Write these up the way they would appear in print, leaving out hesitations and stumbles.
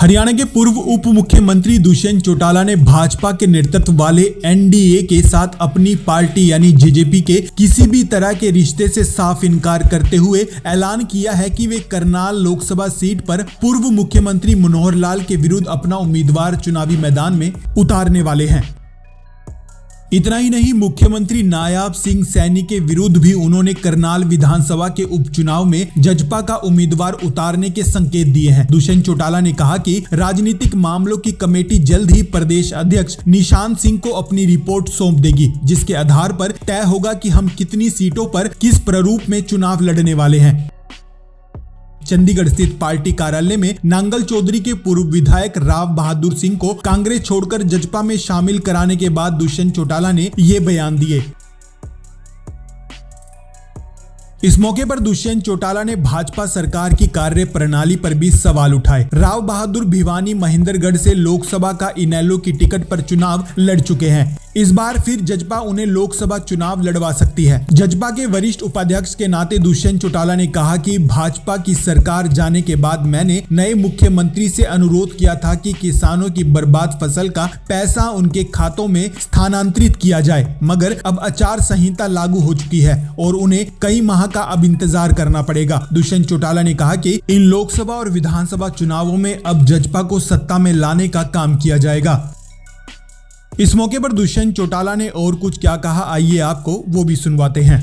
हरियाणा के पूर्व उप मुख्यमंत्री दुष्यंत चौटाला ने भाजपा के नेतृत्व वाले एनडीए के साथ अपनी पार्टी यानी जेजेपी के किसी भी तरह के रिश्ते से साफ इनकार करते हुए ऐलान किया है कि वे करनाल लोकसभा सीट पर पूर्व मुख्यमंत्री मनोहर लाल के विरुद्ध अपना उम्मीदवार चुनावी मैदान में उतारने वाले हैं। इतना ही नहीं, मुख्यमंत्री नायब सिंह सैनी के विरुद्ध भी उन्होंने करनाल विधानसभा के उपचुनाव में जजपा का उम्मीदवार उतारने के संकेत दिए हैं। दुष्यंत चौटाला ने कहा कि राजनीतिक मामलों की कमेटी जल्द ही प्रदेश अध्यक्ष निशांत सिंह को अपनी रिपोर्ट सौंप देगी, जिसके आधार पर तय होगा कि हम कितनी सीटों पर किस प्रारूप में चुनाव लड़ने वाले हैं। चंडीगढ़ स्थित पार्टी कार्यालय में नांगल चौधरी के पूर्व विधायक राव बहादुर सिंह को कांग्रेस छोड़कर जजपा में शामिल कराने के बाद दुष्यंत चौटाला ने ये बयान दिए। इस मौके पर दुष्यंत चौटाला ने भाजपा सरकार की कार्य प्रणाली पर भी सवाल उठाए। राव बहादुर भिवानी महेंद्रगढ़ से लोकसभा का इनेलो की टिकट पर चुनाव लड़ चुके हैं। इस बार फिर जजपा उन्हें लोकसभा चुनाव लड़वा सकती है। जजपा के वरिष्ठ उपाध्यक्ष के नाते दुष्यंत चौटाला ने कहा कि भाजपा की सरकार जाने के बाद मैंने नए मुख्यमंत्री से अनुरोध किया था कि किसानों की बर्बाद फसल का पैसा उनके खातों में स्थानांतरित किया जाए, मगर अब आचार संहिता लागू हो चुकी है और उन्हें कई माह का अब इंतजार करना पड़ेगा। दुष्यंत चौटाला ने कहा कि इन लोकसभा और विधानसभा चुनावों में अब जजपा को सत्ता में लाने का काम किया जाएगा। इस मौके पर दुष्यंत चौटाला ने और कुछ क्या कहा, आइए आपको वो भी सुनवाते हैं।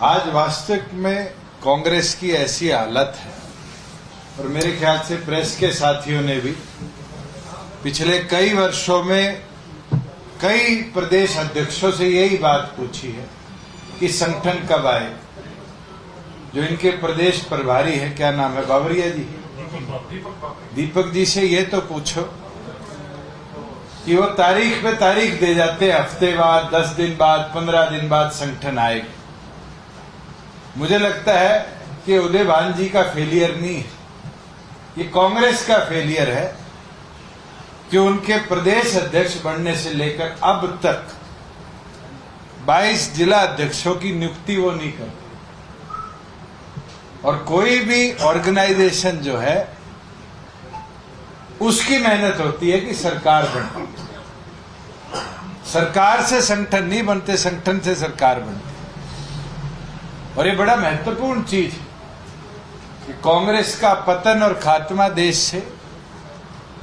आज वास्तविक में कांग्रेस की ऐसी हालत है, और मेरे ख्याल से प्रेस के साथियों ने भी पिछले कई वर्षों में कई प्रदेश अध्यक्षों से यही बात पूछी है कि संगठन कब आए। जो इनके प्रदेश प्रभारी है, क्या नाम है, बावरिया जी, दीपक जी से ये तो पूछो कि वो तारीख पे तारीख दे जाते, हफ्ते बाद, 10 दिन बाद, 15 दिन बाद संगठन आएगा। मुझे लगता है कि उदयभान जी का फेलियर नहीं है, ये कांग्रेस का फेलियर है कि उनके प्रदेश अध्यक्ष बनने से लेकर अब तक 22 जिला अध्यक्षों की नियुक्ति वो नहीं करते। और कोई भी ऑर्गेनाइजेशन जो है उसकी मेहनत होती है कि सरकार बने। सरकार से संगठन नहीं बनते, संगठन से सरकार बनती। और ये बड़ा महत्वपूर्ण चीज है कि कांग्रेस का पतन और खात्मा देश से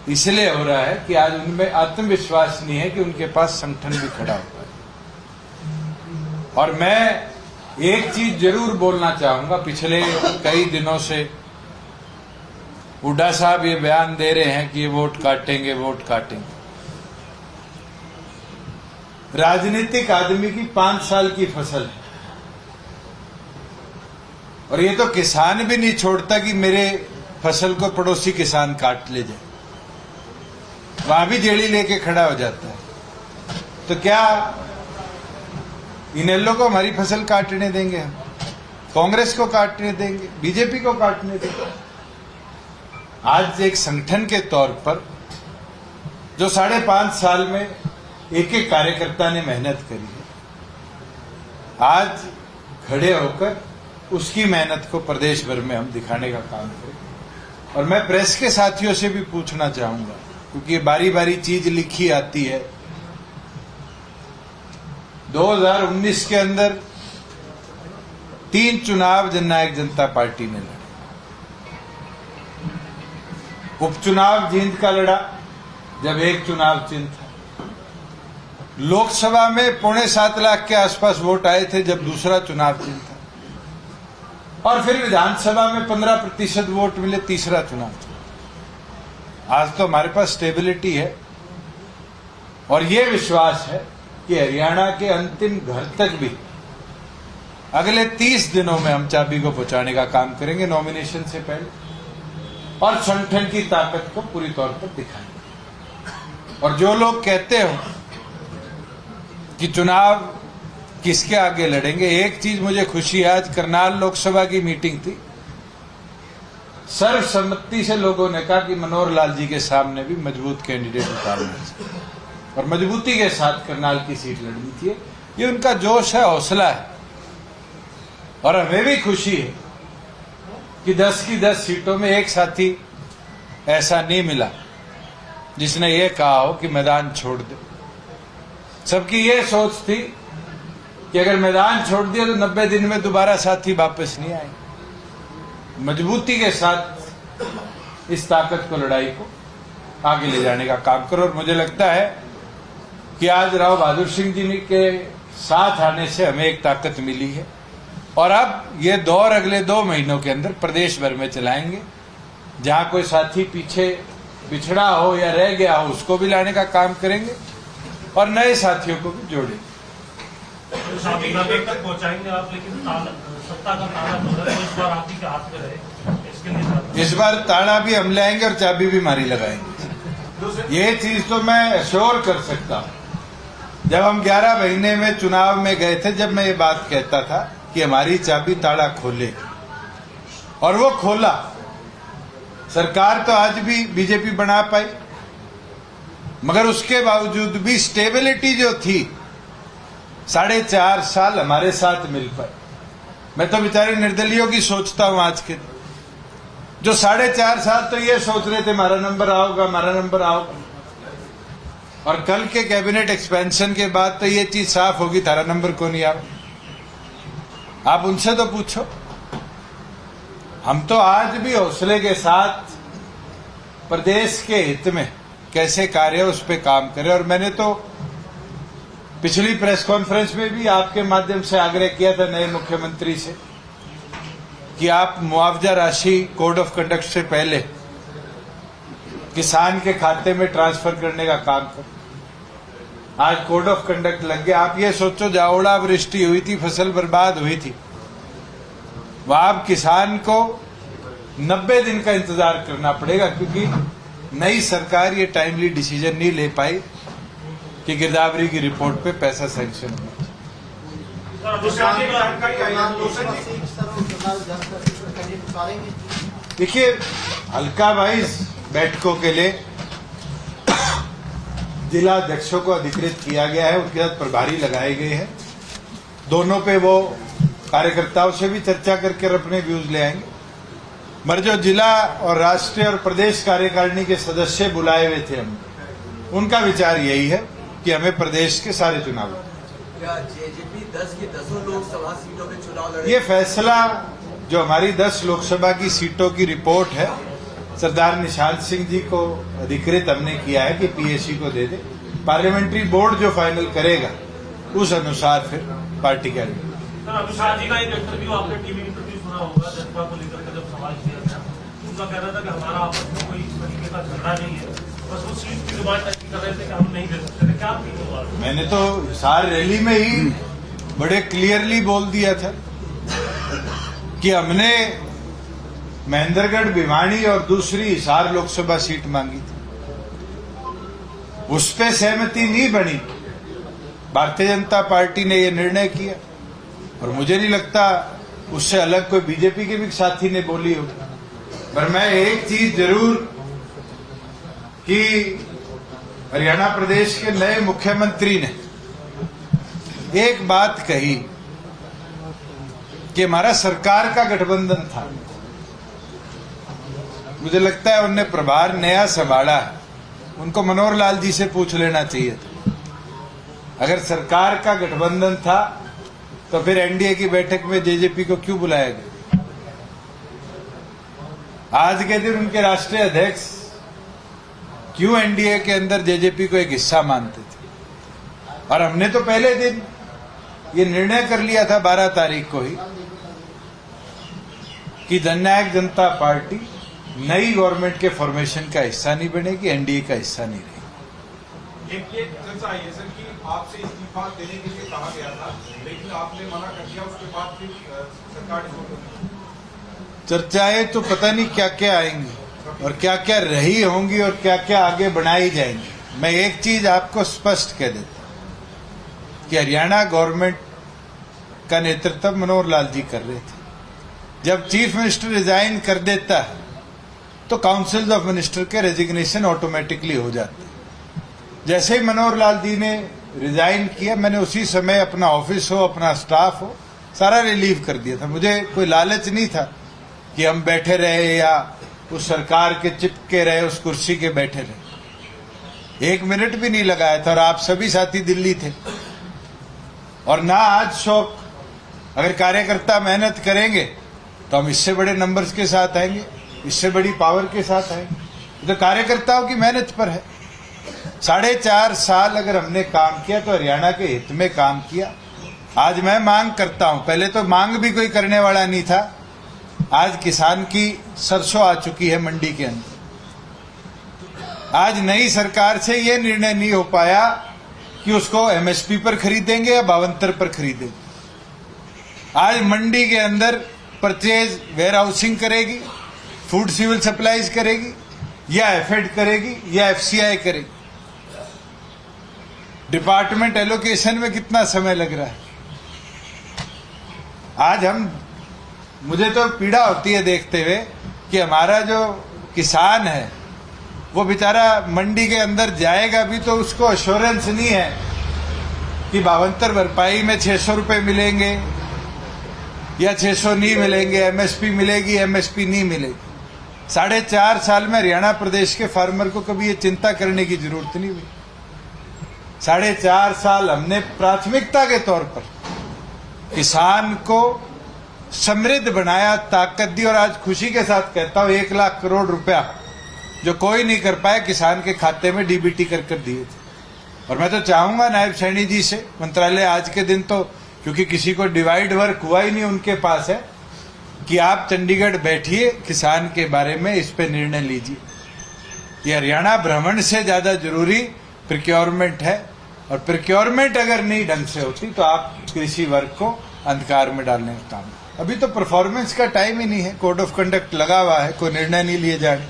इसलिए हो रहा है कि आज उनमें आत्मविश्वास नहीं है कि उनके पास संगठन भी खड़ा होता है। और मैं एक चीज जरूर बोलना चाहूंगा, पिछले कई दिनों से हुड्डा साहब ये बयान दे रहे हैं कि ये वोट काटेंगे, वोट काटेंगे। राजनीतिक आदमी की 5 साल की फसल है, और ये तो किसान भी नहीं छोड़ता कि मेरे फसल को पड़ोसी किसान काट ले जाए, वहां भी जेड़ी लेके खड़ा हो जाता है। तो क्या इनेलो को हमारी फसल काटने देंगे? हम कांग्रेस को काटने देंगे? बीजेपी को काटने देंगे? आज एक संगठन के तौर पर जो 5.5 साल में एक एक कार्यकर्ता ने मेहनत करी है, आज खड़े होकर उसकी मेहनत को प्रदेश भर में हम दिखाने का काम करें। और मैं प्रेस के साथियों से भी पूछना चाहूंगा, क्योंकि ये बारी बारी चीज लिखी आती है। 2019 के अंदर 3 चुनाव जननायक जनता पार्टी ने लड़े। उपचुनाव जींद का लड़ा जब एक चुनाव चिन्ह था। लोकसभा में 7.25 लाख के आसपास वोट आए थे जब दूसरा चुनाव चिन्ह था। और फिर विधानसभा में 15% वोट मिले, तीसरा चुनाव था। आज तो हमारे पास स्टेबिलिटी है, और ये विश्वास है कि हरियाणा के अंतिम घर तक भी अगले 30 दिनों में हम चाबी को पहुंचाने का काम करेंगे नॉमिनेशन से पहले, और संगठन की ताकत को पूरी तौर पर दिखाएंगे। और जो लोग कहते हो कि चुनाव किसके आगे लड़ेंगे, एक चीज मुझे खुशी है, आज करनाल लोकसभा की मीटिंग थी, सर्वसम्मति से लोगों ने कहा कि मनोहर लाल जी के सामने भी मजबूत कैंडिडेट उतारना चाहिए और मजबूती के साथ करनाल की सीट लड़नी चाहिए। ये उनका जोश है, हौसला है। और हमें भी खुशी है कि 10 की 10 सीटों में एक साथी ऐसा नहीं मिला जिसने ये कहा हो कि मैदान छोड़ दे। सबकी ये सोच थी कि अगर मैदान छोड़ दिया तो 90 दिन में दोबारा साथी वापस नहीं आएंगे। मजबूती के साथ इस ताकत को, लड़ाई को आगे ले जाने का काम करो। और मुझे लगता है कि आज राव बहादुर सिंह जी के साथ आने से हमें एक ताकत मिली है और अब ये दौर अगले 2 महीनों के अंदर प्रदेश भर में चलाएंगे। जहां कोई साथी पीछे बिछड़ा हो या रह गया हो उसको भी लाने का काम करेंगे और नए साथियों को भी जोड़ेंगे। तक पहुंचाएंगे आप, लेकिन सत्ता का ताला तो इस बार आप ही के हाथ में रहे, इसके लिए इस बार ताला भी हम लाएंगे और चाबी भी मारी लगाएंगे। ये चीज तो मैं अश्योर कर सकता हूं। जब हम 11 महीने में चुनाव में गए थे, जब मैं ये बात कहता था कि हमारी चाबी ताला खोले, और वो खोला। सरकार तो आज भी बीजेपी बना पाई, मगर उसके बावजूद भी स्टेबिलिटी जो थी 4.5 साल हमारे साथ मिल पाई। मैं तो बेचारे निर्दलियों की सोचता हूं आज के, जो 4.5 साल तो ये सोच रहे थे हमारा नंबर आओगा, हमारा नंबर आओगा, और कल के कैबिनेट एक्सपेंशन के बाद तो ये चीज साफ होगी तारा नंबर को नहीं आओ। आप उनसे तो पूछो। हम तो आज भी हौसले के साथ प्रदेश के हित में कैसे कार्य उस पर काम करें। और मैंने तो पिछली प्रेस कॉन्फ्रेंस में भी आपके माध्यम से आग्रह किया था नए मुख्यमंत्री से कि आप मुआवजा राशि कोड ऑफ कंडक्ट से पहले किसान के खाते में ट्रांसफर करने का काम करें। आज कोड ऑफ कंडक्ट लग गया। आप ये सोचो, जहां ओलावृष्टि हुई थी, फसल बर्बाद हुई थी, वहां अब किसान को 90 दिन का इंतजार करना पड़ेगा, क्योंकि नई सरकार ये टाइमली डिसीजन नहीं ले पाई कि गिरदावरी की रिपोर्ट पे पैसा सैंक्शन हुआ। देखिए, हल्का वाइज बैठकों के लिए जिला अध्यक्षों को अधिकृत किया गया है, उनके साथ प्रभारी लगाए गए हैं। दोनों पे वो कार्यकर्ताओं से भी चर्चा करके अपने व्यूज ले आएंगे। मगर जो जिला और राष्ट्रीय और प्रदेश कार्यकारिणी के सदस्य बुलाए हुए थे हम, उनका विचार यही है कि हमें प्रदेश के सारे चुनाव, क्या जेजेपी 10 की 10 लोकसभा सीटों में चुनाव लड़े? ये फैसला जो हमारी 10 लोकसभा की सीटों की रिपोर्ट है, सरदार निशांत सिंह जी को अधिकृत हमने किया है कि पीएससी को दे दे। पार्लियामेंट्री बोर्ड जो फाइनल करेगा उस अनुसार फिर पार्टी का। अमित शाह जी का एक इंटरव्यू, आपने टीवी इंटरव्यू सुना होगा, जनता को लेकर के जब सवाल किया गया, उनका कहना था कि हमारा आपस में कोई इस तरीके का झगड़ा नहीं है, बस वो सीट की डिमांड तय कर रहे थे कि हम नहीं दे सकते। क्या होगा? मैंने तो सार रैली में ही बड़े क्लियरली बोल दिया था कि हमने महेंद्रगढ़, भिवानी और दूसरी हिसार लोकसभा सीट मांगी थी, उस पे सहमति नहीं बनी। भारतीय जनता पार्टी ने यह निर्णय किया और मुझे नहीं लगता उससे अलग कोई बीजेपी के भी साथी ने बोली होगी। पर मैं एक चीज जरूर कि हरियाणा प्रदेश के नए मुख्यमंत्री ने एक बात कही कि हमारा सरकार का गठबंधन था। मुझे लगता है उन्होंने प्रभार नया संभाला, उनको मनोहर लाल जी से पूछ लेना चाहिए था। अगर सरकार का गठबंधन था तो फिर एनडीए की बैठक में जेजेपी को क्यों बुलाया गया? आज के दिन उनके राष्ट्रीय अध्यक्ष क्यों एनडीए के अंदर जेजेपी को एक हिस्सा मानते थे? और हमने तो पहले दिन ये निर्णय कर लिया था 12 तारीख को ही कि जननायक जनता पार्टी नई गवर्नमेंट के फॉर्मेशन का हिस्सा नहीं बनेगी, एनडीए का हिस्सा नहीं रहेगी। एक चर्चा आई है सर कि आपसे इस्तीफा देने के लिए कहा गया था, लेकिन आपने मना कर दिया, उसके बाद फिर सरकार डिसॉल्व। चर्चाएं तो पता नहीं क्या क्या आएंगी और क्या क्या रही होंगी और क्या क्या आगे बढ़ाई जाएंगी। मैं एक चीज आपको स्पष्ट कह देता कि हरियाणा गवर्नमेंट का नेतृत्व मनोहर लाल जी कर रहे थे। जब चीफ मिनिस्टर रिजाइन कर देता है तो काउंसिल ऑफ मिनिस्टर के रेजिग्नेशन ऑटोमेटिकली हो जाते हैं। जैसे ही मनोहर लाल जी ने रिजाइन किया, मैंने उसी समय अपना ऑफिस हो, अपना स्टाफ हो, सारा रिलीव कर दिया था। मुझे कोई लालच नहीं था कि हम बैठे रहे या उस सरकार के चिपके रहे, उस कुर्सी के बैठे रहे। 1 मिनट भी नहीं लगाया था और आप सभी साथी दिल्ली थे। और ना आज शौक, अगर कार्यकर्ता मेहनत करेंगे तो हम इससे बड़े नंबर्स के साथ आएंगे, इससे बड़ी पावर के साथ आएंगे। तो कार्यकर्ताओं की मेहनत पर है। 4.5 साल अगर हमने काम किया तो हरियाणा के हित में काम किया। आज मैं मांग करता हूं, पहले तो मांग भी कोई करने वाला नहीं था। आज किसान की सरसों आ चुकी है मंडी के अंदर। आज नई सरकार से यह निर्णय नहीं हो पाया कि उसको एमएसपी पर खरीदेंगे या 52 पर खरीदेंगे। आज मंडी के अंदर परचेज वेयर हाउसिंग करेगी, फूड सिविल सप्लाईज करेगी, या एफएड करेगी या एफसीआई करेगी। डिपार्टमेंट एलोकेशन में कितना समय लग रहा है। आज मुझे तो पीड़ा होती है देखते हुए कि हमारा जो किसान है वो बेचारा मंडी के अंदर जाएगा भी तो उसको अश्योरेंस नहीं है कि 52 भरपाई में 600 रुपए मिलेंगे या 600 नहीं मिलेंगे, एमएसपी मिलेगी, एमएसपी नहीं मिलेगी। 4.5 साल में हरियाणा प्रदेश के फार्मर को कभी ये चिंता करने की जरूरत नहीं हुई। 4.5 साल हमने प्राथमिकता के तौर पर किसान को समृद्ध बनाया, ताकत दी। और आज खुशी के साथ कहता हूं 1 लाख करोड़ रुपया जो कोई नहीं कर पाया किसान के खाते में डीबीटी कर दिए थे। और मैं तो चाहूंगा नायब सैनी जी से, मंत्रालय आज के दिन तो क्योंकि किसी को डिवाइड वर्क हुआ ही नहीं उनके पास है, कि आप चंडीगढ़ बैठिए, किसान के बारे में इस पे निर्णय लीजिए। ये हरियाणा भ्रमण से ज्यादा जरूरी प्रिक्योरमेंट है। और प्रिक्योरमेंट अगर नहीं ढंग से होती तो आप कृषि वर्ग को अंधकार में डालने का काम। अभी तो परफॉर्मेंस का टाइम ही नहीं है, कोड ऑफ कंडक्ट लगा हुआ है, कोई निर्णय नहीं लिए जा रहे।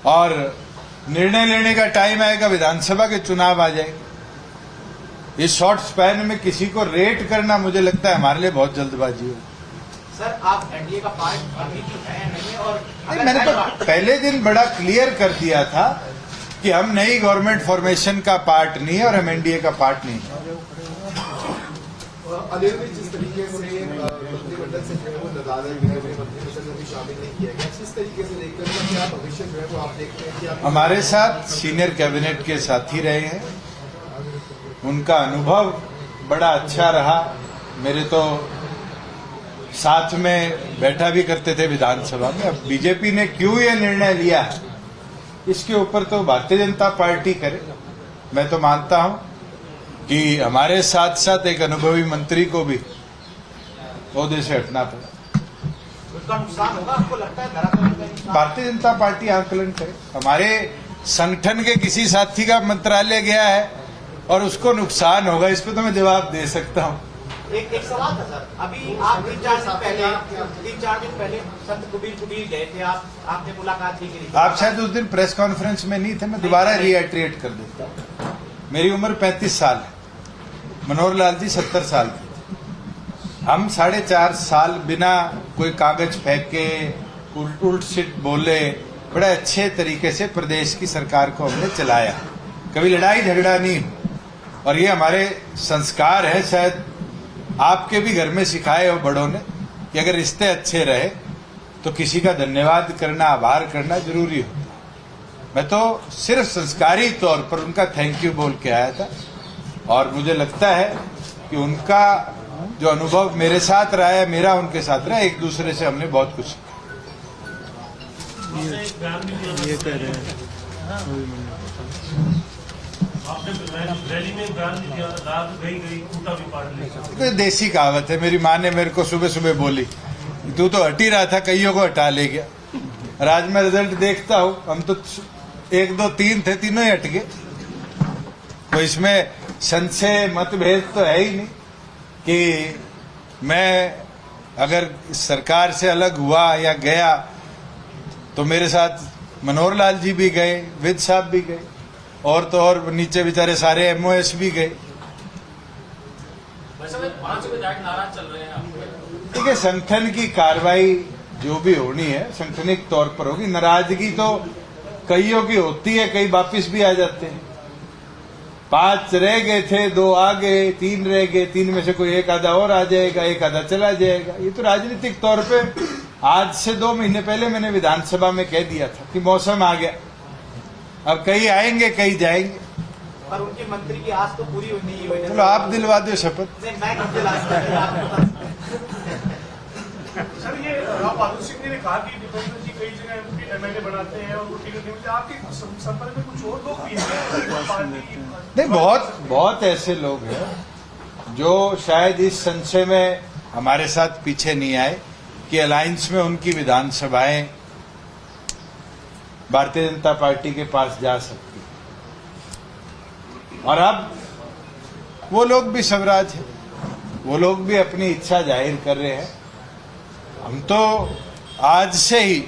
और निर्णय लेने का टाइम आएगा, विधानसभा के चुनाव आ जाएंगे। इस शॉर्ट स्पैन में किसी को रेट करना मुझे लगता है हमारे लिए बहुत जल्दबाजी है। सर, आप एनडीए का पार्ट अभी भी है नहीं, और मैंने तो पहले दिन बड़ा क्लियर कर दिया था कि हम नई गवर्नमेंट फॉर्मेशन का पार्ट नहीं है और हम एनडीए का पार्ट नहीं है। अनिल में जिस तरीके से मंत्रिमंडल से जो है वो नदारद मंत्रिमंडल में भी शामिल नहीं किया गया, किस तरीके से लेकर क्या भविष्य जो है वो आप देखते हैं कि आप हमारे साथ सीनियर कैबिनेट के साथी रहे हैं, उनका अनुभव बड़ा अच्छा रहा। मेरे तो साथ में बैठा भी करते थे विधानसभा में। अब बीजेपी ने क्यों ये निर्णय लिया है इसके ऊपर तो भारतीय जनता पार्टी करे। मैं तो मानता हूं कि हमारे साथ साथ एक अनुभवी मंत्री को भी ओहदे से हटना पड़ा। उसका नुकसान होगा आपको लगता है? भारतीय जनता पार्टी आंकलन करे। हमारे संगठन के किसी साथी का मंत्रालय गया है और उसको नुकसान होगा, इस पे तो मैं जवाब दे सकता हूं। एक सवाल था सर, अभी आप 3-4 दिन पहले संत कुबीर गए थे, आपने मुलाकात की थी। आप शायद उस दिन प्रेस कॉन्फ्रेंस में नहीं थे, मैं दोबारा रिएट्रेट कर देता हूं। मेरी उम्र 35 साल है, मनोहर लाल जी 70 साल के। हम 4.5 साल बिना कोई कागज फेंके, उल्ट सिट बोले, बड़े अच्छे तरीके से प्रदेश की सरकार को हमने चलाया। कभी लड़ाई झगड़ा नहीं। और ये हमारे संस्कार है, शायद आपके भी घर में सिखाए हो बड़ों ने कि अगर रिश्ते अच्छे रहे तो किसी का धन्यवाद करना, आभार करना जरूरी होता है। मैं तो सिर्फ संस्कारी तौर पर उनका थैंक यू बोल के आया था। और मुझे लगता है कि उनका जो अनुभव मेरे साथ रहा है, मेरा उनके साथ रहा है, एक दूसरे से हमने बहुत कुछ सीखा। ये कह रहे हैं आपने रैली में बयान दिया, रात गई खूंटा भी पाट लिया। तो देसी कहावत है, मेरी माँ ने मेरे को सुबह सुबह बोली, तू तो हट ही रहा था, कईयों को हटा ले गया। और आज मैं रिजल्ट देखता हूं, हम तो 1, 2, 3 थे, तीनों ही हट गए। तो इसमें संशय मतभेद तो है ही नहीं कि मैं अगर सरकार से अलग हुआ या गया तो मेरे साथ मनोहर लाल जी भी गए, विद साहब भी गए, और तो और नीचे बेचारे सारे एमओएस भी गए। 5 विधायक नाराज चल रहे हैं। देखिए, संगठन की कार्रवाई जो भी होनी है संगठनिक तौर पर होगी। नाराजगी तो कईयों की होती है, कई वापिस भी आ जाते हैं। 5 रह गए थे, 2 आ गए, 3 रह गए, 3 में से कोई एक आधा और आ जाएगा, एक आधा चला जाएगा। ये तो राजनीतिक तौर पे आज से 2 महीने पहले मैंने विधानसभा में कह दिया था कि मौसम आ गया, अब कई आएंगे कई जाएंगे। पर उनकी मंत्री की आस तो पूरी नहीं हुई। चलो आप दिलवा दो शपथ। नहीं, मैं कब दिला सकता हूं? सर ये राव बहादुर सिंह ने कहा कि दीपेंद्र जी कई जगह एमएलए बनाते हैं और वो टिकट नहीं मिलते। आपके संपर्क में कुछ और लोग भी हैं? नहीं, बहुत ऐसे लोग हैं जो शायद इस संशय में हमारे साथ पीछे नहीं आए कि अलायंस में उनकी विधानसभाएं भारतीय जनता पार्टी के पास जा सकती। और अब वो लोग भी स्वराज हैं, वो लोग भी अपनी इच्छा जाहिर कर रहे हैं। हम तो आज से ही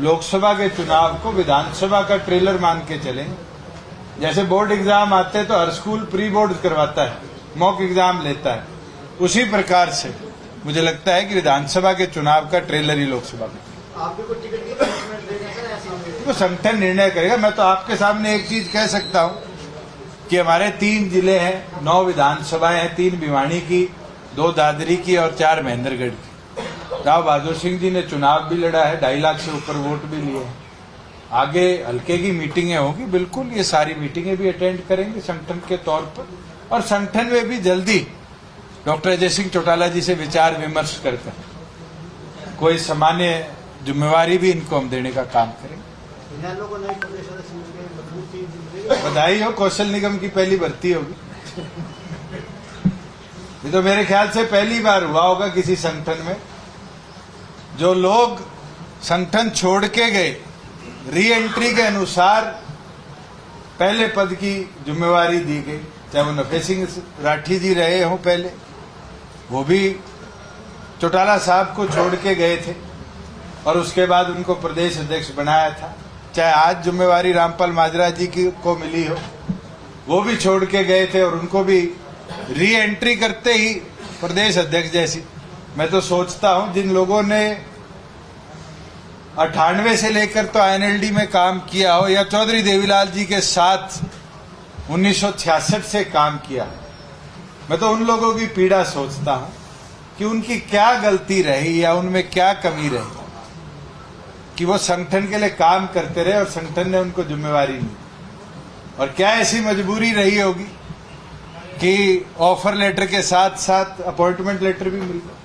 लोकसभा के चुनाव को विधानसभा का ट्रेलर मान के चलेंगे। जैसे बोर्ड एग्जाम आते हैं तो हर स्कूल प्री बोर्ड करवाता है, मॉक एग्जाम लेता है, उसी प्रकार से मुझे लगता है कि विधानसभा के चुनाव का ट्रेलर ही लोकसभा में। आपको कोई टिकट की अनाउंसमेंट देगा सर? ऐसा तो संगठन निर्णय करेगा। मैं तो आपके सामने एक चीज कह सकता हूं कि हमारे 3 जिले हैं, 9 विधानसभाएं हैं, 3 भिवानी की, 2 दादरी की और 4 महेंद्रगढ़ की। राव बहादुर सिंह जी ने चुनाव भी लड़ा है, 2.5 लाख से ऊपर वोट भी लिए हैं। आगे हल्के की मीटिंगें होगी, बिल्कुल ये सारी मीटिंगें भी अटेंड करेंगे संगठन के तौर पर। और संगठन में भी जल्दी डॉक्टर अजय सिंह चौटाला जी से विचार विमर्श करते हैं, कोई सामान्य जिम्मेवारी भी इनको हम देने का काम करेंगे। बधाई हो, कौशल निगम की पहली भर्ती होगी। ये तो मेरे ख्याल से पहली बार हुआ होगा किसी संगठन में जो लोग संगठन छोड़ के गए, री एंट्री के अनुसार पहले पद की जिम्मेवारी दी गई, चाहे वो नफे सिंह राठी जी रहे हों पहले, वो भी चौटाला साहब को छोड़ के गए थे और उसके बाद उनको प्रदेश अध्यक्ष बनाया था। चाहे आज जिम्मेवारी रामपाल माजरा जी को मिली हो, वो भी छोड़ के गए थे और उनको भी री एंट्री करते ही प्रदेश अध्यक्ष जैसी। मैं तो सोचता हूं जिन लोगों ने 98 से लेकर तो आईएनएलडी में काम किया हो या चौधरी देवीलाल जी के साथ 1966 से काम किया, मैं तो उन लोगों की पीड़ा सोचता हूं कि उनकी क्या गलती रही या उनमें क्या कमी रही कि वो संगठन के लिए काम करते रहे और संगठन ने उनको जिम्मेवारी दी। और क्या ऐसी मजबूरी रही होगी कि ऑफर लेटर के साथ साथ अपॉइंटमेंट लेटर भी मिल गया।